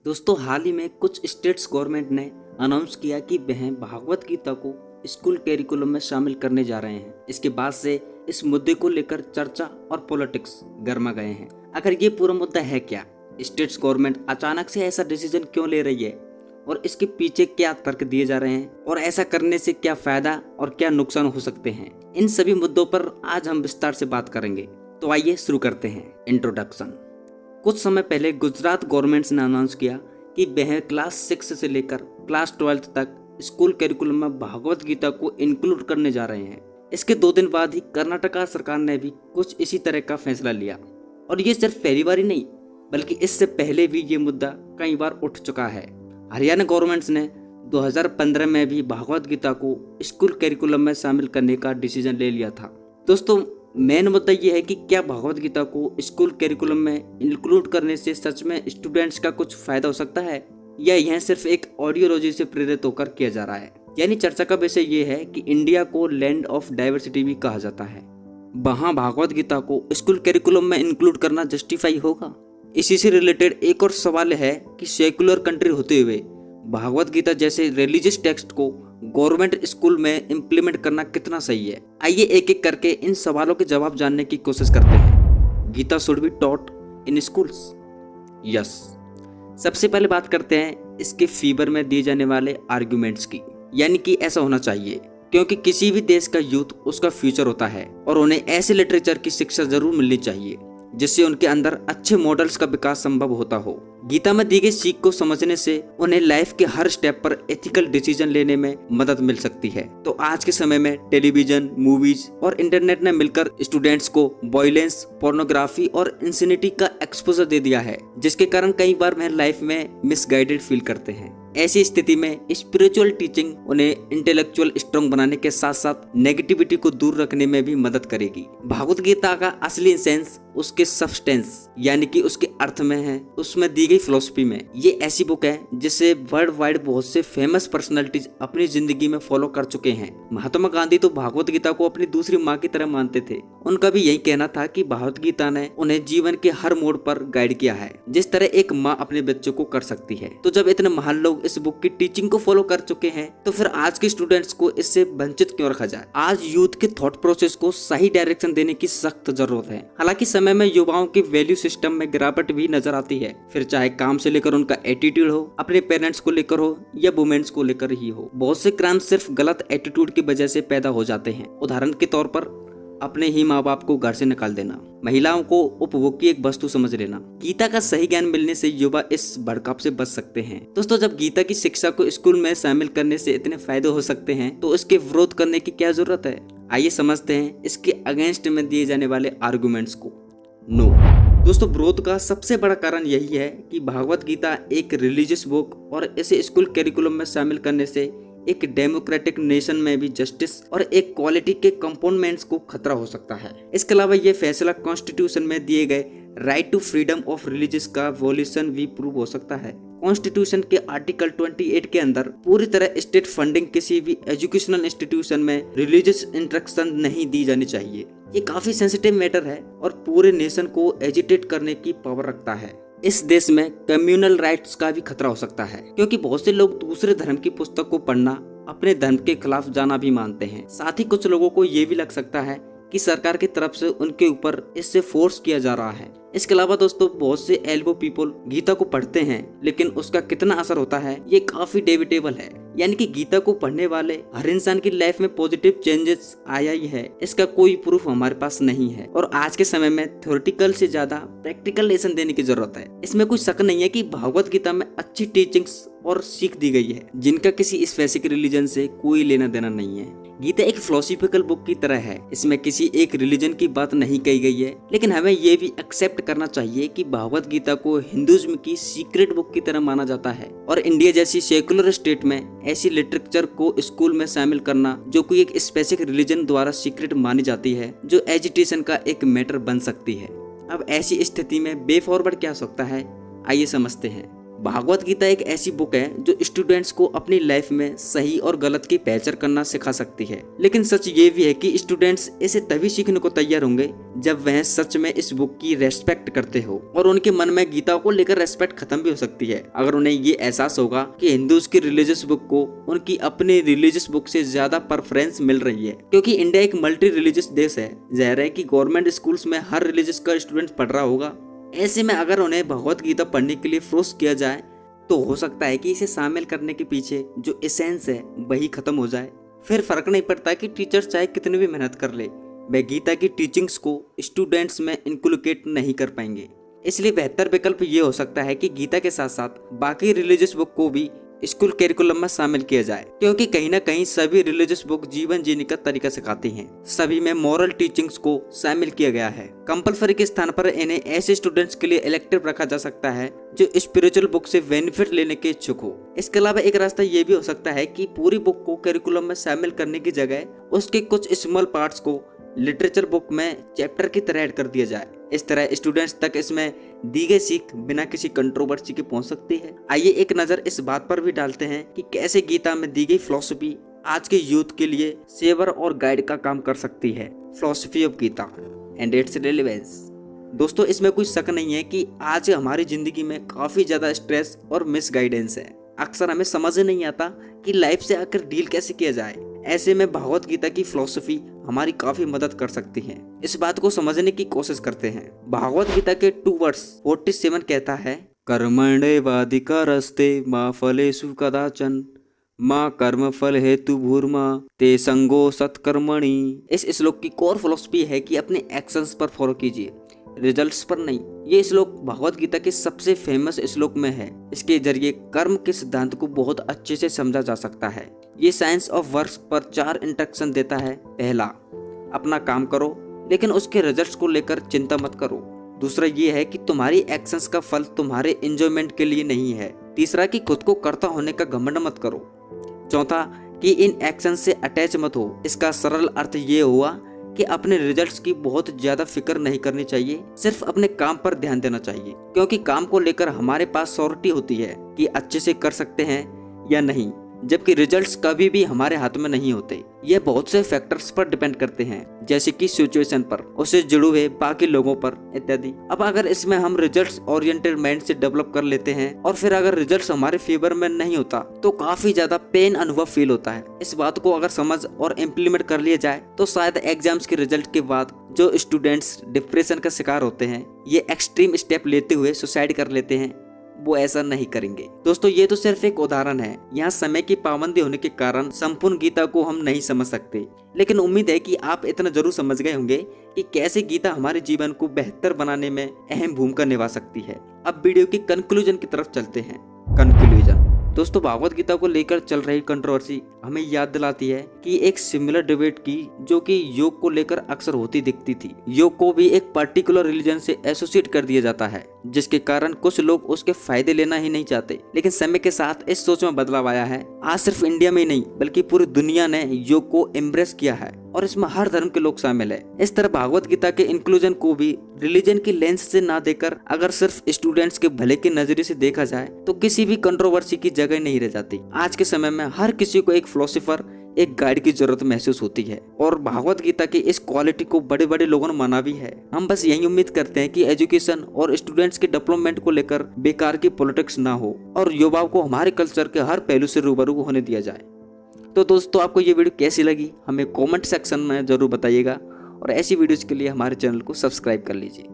दोस्तों, हाल ही में कुछ स्टेट्स गवर्नमेंट ने अनाउंस किया कि वह भागवत गीता को स्कूल कैरिकुलम में शामिल करने जा रहे हैं। इसके बाद से इस मुद्दे को लेकर चर्चा और पॉलिटिक्स गर्मा गए हैं। आखिर ये पूरा मुद्दा है क्या? स्टेट्स गवर्नमेंट अचानक से ऐसा डिसीजन क्यों ले रही है और इसके पीछे क्या तर्क दिए जा रहे हैं और ऐसा करने से क्या फायदा और क्या नुकसान हो सकते हैं, इन सभी मुद्दों पर आज हम विस्तार से बात करेंगे। तो आइए शुरू करते हैं। इंट्रोडक्शन। कुछ समय पहले गुजरात गवर्नमेंट ने अनाउंस किया कि वह क्लास 6 से लेकर क्लास 12 तक स्कूल कैरिकुलम में भागवत गीता को इंक्लूड करने जा रहे हैं। इसके 2 दिन बाद ही कर्नाटका सरकार ने भी कुछ इसी तरह का फैसला लिया। और ये सिर्फ पहली बार ही नहीं, बल्कि इससे पहले भी ये मुद्दा कई बार उठ चुका है। हरियाणा गवर्नमेंट ने 2015 में भी भागवत गीता को स्कूल कैरिकुलम में शामिल करने का डिसीजन ले लिया था। दोस्तों, मेन मुद्दा ये है कि क्या भगवत गीता को स्कूल कैरिकुलम में इंक्लूड करने से सच में स्टूडेंट्स का कुछ फायदा हो सकता है, या यह सिर्फ एक आइडियोलॉजी से प्रेरित होकर किया जा रहा है। यानी चर्चा का विषय ये है कि इंडिया को लैंड ऑफ डाइवर्सिटी भी कहा जाता है। वहाँ भागवत गीता को स्कूल कैरिकुलम में इंक्लूड करना जस्टिफाई होगा? इसी से रिलेटेड एक और सवाल है कि सेकुलर कंट्री होते हुए भागवत गीता जैसे रिलीजियस टेक्स्ट को गवर्नमेंट स्कूल में इम्प्लीमेंट करना कितना सही है। आइए एक एक करके इन सवालों के जवाब जानने की कोशिश करते हैं। Gita should be taught in schools? Yes. सबसे पहले बात करते हैं इसके फीवर में दिए जाने वाले आर्गुमेंट्स की। यानी कि ऐसा होना चाहिए क्योंकि किसी भी देश का यूथ उसका फ्यूचर होता है और उन्हें ऐसे लिटरेचर की शिक्षा जरूर मिलनी चाहिए जिससे उनके अंदर अच्छे मॉडल्स का विकास संभव होता हो। गीता में दी गई सीख को समझने से उन्हें लाइफ के हर स्टेप पर एथिकल डिसीजन लेने में मदद मिल सकती है। तो आज के समय में टेलीविजन, मूवीज और इंटरनेट ने मिलकर स्टूडेंट्स को वायलेंस, पोर्नोग्राफी और इंसिनिटी का एक्सपोजर दे दिया है, जिसके कारण कई बार वह लाइफ में मिसगाइडेड फील करते हैं। ऐसी स्थिति में स्पिरिचुअल टीचिंग उन्हें इंटेलेक्चुअल स्ट्रॉन्ग बनाने के साथ साथ नेगेटिविटी को दूर रखने में भी मदद करेगी। भागवत गीता का असली सेंस उसके सब्सटेंस यानी कि उसके अर्थ में है, उसमें दी गई फिलोसफी में। ये ऐसी बुक है जिसे वर्ल्ड वाइड बहुत से फेमस पर्सनालिटीज अपनी जिंदगी में फॉलो कर चुके हैं। महात्मा गांधी तो भागवत गीता को अपनी दूसरी माँ की तरह मानते थे। उनका भी यही कहना था कि भागवत गीता ने उन्हें जीवन के हर मोड़ पर गाइड किया है, जिस तरह एक माँ अपने बच्चों को कर सकती है। तो जब इतने महान लोग इस बुक की टीचिंग को फॉलो कर चुके हैं, तो फिर आज के स्टूडेंट्स को इससे वंचित क्यों रखा जाए? आज यूथ के थॉट प्रोसेस को सही डायरेक्शन देने की सख्त जरूरत है। हालांकि समय में युवाओं के वैल्यू सिस्टम में गिरावट भी नजर आती है, फिर चाहे काम से लेकर उनका एटीट्यूड हो, अपने पेरेंट्स को लेकर हो या वुमेन्स को लेकर ही हो। बहुत से क्राइम सिर्फ गलत एटीट्यूड की वजह से पैदा हो जाते हैं। उदाहरण के तौर पर अपने ही माँ बाप को घर से निकाल देना, महिलाओं को उपभोग की एक वस्तु समझ लेना। गीता का सही ज्ञान मिलने से युवा इस भड़काव से बच सकते हैं। दोस्तों, जब गीता की शिक्षा को स्कूल में शामिल करने से इतने फायदे हो सकते हैं, तो इसके विरोध करने की क्या जरूरत है? आइए समझते हैं इसके अगेंस्ट में दिए जाने वाले आर्गुमेंट्स को। नो। दोस्तों, विरोध का सबसे बड़ा कारण यही है कि भागवत गीता एक रिलीजियस बुक और इसे स्कूल कैरिकुलम में शामिल करने से एक डेमोक्रेटिक नेशन में भी जस्टिस और एक क्वालिटी के कंपोनेंट्स को खतरा हो सकता है। इसके अलावा ये फैसला कॉन्स्टिट्यूशन में दिए गए right to freedom of religious का वॉल्यूशन भी प्रूव हो सकता है। कॉन्स्टिट्यूशन के आर्टिकल 28 के अंदर पूरी तरह स्टेट फंडिंग किसी भी एजुकेशनल इंस्टीट्यूशन में रिलीजियस इंस्ट्रक्शन नहीं दी जानी चाहिए। ये काफी सेंसिटिव मैटर है और पूरे नेशन को एजिटेट करने की पावर रखता है। इस देश में कम्युनल राइट्स का भी खतरा हो सकता है, क्योंकि बहुत से लोग दूसरे धर्म की पुस्तक को पढ़ना अपने धर्म के खिलाफ जाना भी मानते हैं। साथ ही कुछ लोगों को ये भी लग सकता है कि सरकार की तरफ से उनके ऊपर इससे फोर्स किया जा रहा है। इसके अलावा दोस्तों, बहुत से एल्बो पीपल गीता को पढ़ते हैं, लेकिन उसका कितना असर होता है ये काफी डिबेटेबल है। यानी कि गीता को पढ़ने वाले हर इंसान की लाइफ में पॉजिटिव चेंजेस आया ही है, इसका कोई प्रूफ हमारे पास नहीं है। और आज के समय में थ्योरेटिकल से ज्यादा प्रैक्टिकल लेसन देने की जरूरत है। इसमें कोई शक नहीं है कि भागवत गीता में अच्छी टीचिंग्स और सीख दी गई है, जिनका किसी स्पेसिफिक रिलीजन से कोई लेना देना नहीं है। गीता एक फिलोसॉफिकल बुक की तरह है। इसमें किसी एक रिलीजन की बात नहीं कही गई है, लेकिन हमें ये भी एक्सेप्ट करना चाहिए कि भागवत गीता को हिंदुइज्म की सीक्रेट बुक की तरह माना जाता है। और इंडिया जैसी सेकुलर स्टेट में ऐसी लिटरेचर को स्कूल में शामिल करना जो कोई एक स्पेसिफिक रिलीजन द्वारा सीक्रेट मानी जाती है, जो एजिटेशन का एक मैटर बन सकती है। अब ऐसी स्थिति में वे फॉरवर्ड क्या हो सकता है, आइए समझते हैं। भागवत गीता एक ऐसी बुक है जो स्टूडेंट्स को अपनी लाइफ में सही और गलत की पहचान करना सिखा सकती है। लेकिन सच ये भी है कि स्टूडेंट्स इसे तभी सीखने को तैयार होंगे जब वह सच में इस बुक की रेस्पेक्ट करते हो, और उनके मन में गीता को लेकर रेस्पेक्ट खत्म भी हो सकती है अगर उन्हें ये एहसास होगा कि हिंदूज की रिलीजियस बुक को उनकी अपनी रिलीजियस बुक से ज्यादा प्रेफरेंस मिल रही है। क्योंकि इंडिया एक मल्टी रिलीजियस देश है, जाहिर है कि गवर्नमेंट स्कूल्स में हर रिलीजियस का स्टूडेंट पढ़ रहा होगा। ऐसे में अगर उन्हें भगवत गीता पढ़ने के लिए फोर्स किया जाए तो हो सकता है कि इसे शामिल करने के पीछे जो एसेंस है वही खत्म हो जाए। फिर फर्क नहीं पड़ता कि टीचर्स चाहे कितनी भी मेहनत कर ले, वे गीता की टीचिंग्स को स्टूडेंट्स में इनकुलकेट नहीं कर पाएंगे। इसलिए बेहतर विकल्प ये हो सकता है कि गीता के साथ साथ बाकी रिलीजियस बुक को भी स्कूल करिकुलम में शामिल किया जाए, क्योंकि कहीं ना कहीं सभी रिलीजियस बुक जीवन जीने का तरीका सिखाती हैं। सभी में मॉरल टीचिंग्स को शामिल किया गया है। कंपलसरी के स्थान पर इन्हें ऐसे स्टूडेंट्स के लिए इलेक्टिव रखा जा सकता है जो स्पिरिचुअल बुक से बेनिफिट लेने के इच्छुक हो। इसके अलावा एक रास्ता ये भी हो सकता है कि पूरी बुक को करिकुलम में शामिल करने की जगह उसके कुछ स्मॉल पार्ट्स को लिटरेचर बुक में चैप्टर की तरह ऐड कर दिया जाए। इस तरह स्टूडेंट्स तक इसमें दी गई सीख बिना किसी कंट्रोवर्सी के पहुंच सकती है। आइए एक नजर इस बात पर भी डालते हैं कि कैसे गीता में दी गई फिलॉसफी आज के यूथ के लिए सेवर और गाइड का काम कर सकती है। Philosophy of Gita and its relevance. दोस्तों, इसमें कोई शक नहीं है कि आज हमारी जिंदगी में काफी ज्यादा स्ट्रेस और मिस गाइडेंस है। अक्सर हमें समझ नहीं आता कि लाइफ से आकर डील कैसे किया जाए। ऐसे में भगवत गीता की फिलॉसफी हमारी काफी मदद कर सकती है। इस बात को समझने की कोशिश करते हैं। भगवत गीता के 2 वर्स 47 कहता है, कर्मण्येवाधिकारस्ते मा फलेषु कदाचन माँ कर्म फल हेतु भूर्मा ते संगो सत्कर्मणि। इस श्लोक की कोर फिलॉसफी है कि अपने एक्शंस पर फॉलो कीजिए, रिजल्ट्स पर नहीं। ये श्लोक भगवत गीता के सबसे फेमस श्लोक में है। इसके जरिए कर्म के सिद्धांत को बहुत अच्छे से समझा जा सकता है। ये साइंस ऑफ वर्क्स पर 4 इंस्ट्रक्शन देता है। पहला, अपना काम करो लेकिन उसके रिजल्ट्स को लेकर चिंता मत करो। दूसरा ये है कि तुम्हारी एक्शंस का फल तुम्हारे एंजॉयमेंट के लिए नहीं है। तीसरा कि खुद को कर्ता होने का घमंड मत करो। चौथा कि इन एक्शन से अटैच मत हो। इसका सरल अर्थ ये हुआ कि अपने रिजल्ट्स की बहुत ज्यादा फिक्र नहीं करनी चाहिए, सिर्फ अपने काम पर ध्यान देना चाहिए। क्योंकि काम को लेकर हमारे पास श्योरिटी होती है कि अच्छे से कर सकते हैं या नहीं, जबकि रिजल्ट्स कभी भी हमारे हाथ में नहीं होते। यह बहुत से फैक्टर्स पर डिपेंड करते हैं, जैसे कि सिचुएशन पर, उससे जुड़े हुए बाकी लोगों पर इत्यादि। अब अगर इसमें हम रिजल्ट्स ओरिएंटेड माइंड से डेवलप कर लेते हैं और फिर अगर रिजल्ट्स हमारे फेवर में नहीं होता तो काफी ज्यादा पेन अनुभव फील होता है। इस बात को अगर समझ और इम्प्लीमेंट कर लिया जाए तो शायद एग्जाम्स के रिजल्ट के बाद जो स्टूडेंट्स डिप्रेशन का शिकार होते हैं, ये एक्सट्रीम स्टेप लेते हुए सुसाइड कर लेते हैं, वो ऐसा नहीं करेंगे। दोस्तों, ये तो सिर्फ एक उदाहरण है। यहाँ समय की पाबंदी होने के कारण संपूर्ण गीता को हम नहीं समझ सकते, लेकिन उम्मीद है कि आप इतना जरूर समझ गए होंगे कि कैसे गीता हमारे जीवन को बेहतर बनाने में अहम भूमिका निभा सकती है। अब वीडियो की कंक्लूजन की तरफ चलते हैं। कंक्लूजन। दोस्तों, भागवत गीता को लेकर चल रही कंट्रोवर्सी हमें याद दिलाती है कि एक सिमिलर डिबेट की जो कि योग को लेकर अक्सर होती दिखती थी। योग को भी एक पर्टिकुलर रिलीजन से एसोसिएट कर दिया जाता है, जिसके कारण कुछ लोग उसके फायदे लेना ही नहीं चाहते। लेकिन समय के साथ इस सोच में बदलाव आया है। आज सिर्फ इंडिया में ही नहीं बल्कि पूरी दुनिया ने योग को एम्ब्रेस किया है और इसमें हर धर्म के लोग शामिल है। इस तरह भागवत गीता के इंक्लूजन को भी रिलीजन की लेंस से ना देकर अगर सिर्फ स्टूडेंट्स के भले के नजरिए से देखा जाए तो किसी भी कंट्रोवर्सी की जगह नहीं रह जाती। आज के समय में हर किसी को एक फिलोसोफर, एक गाइड की जरूरत महसूस होती है और भागवत गीता की इस क्वालिटी को बड़े बड़े लोगों ने माना भी है। हम बस यही उम्मीद करते हैं कि एजुकेशन और स्टूडेंट्स के डेवलपमेंट को लेकर बेकार की पॉलिटिक्स ना हो और युवाओं को हमारे कल्चर के हर पहलू से रूबरू होने दिया जाए। तो दोस्तों, आपको ये वीडियो कैसी लगी हमें कमेंट सेक्शन में जरूर बताइएगा और ऐसी वीडियोज के लिए हमारे चैनल को सब्सक्राइब कर लीजिए।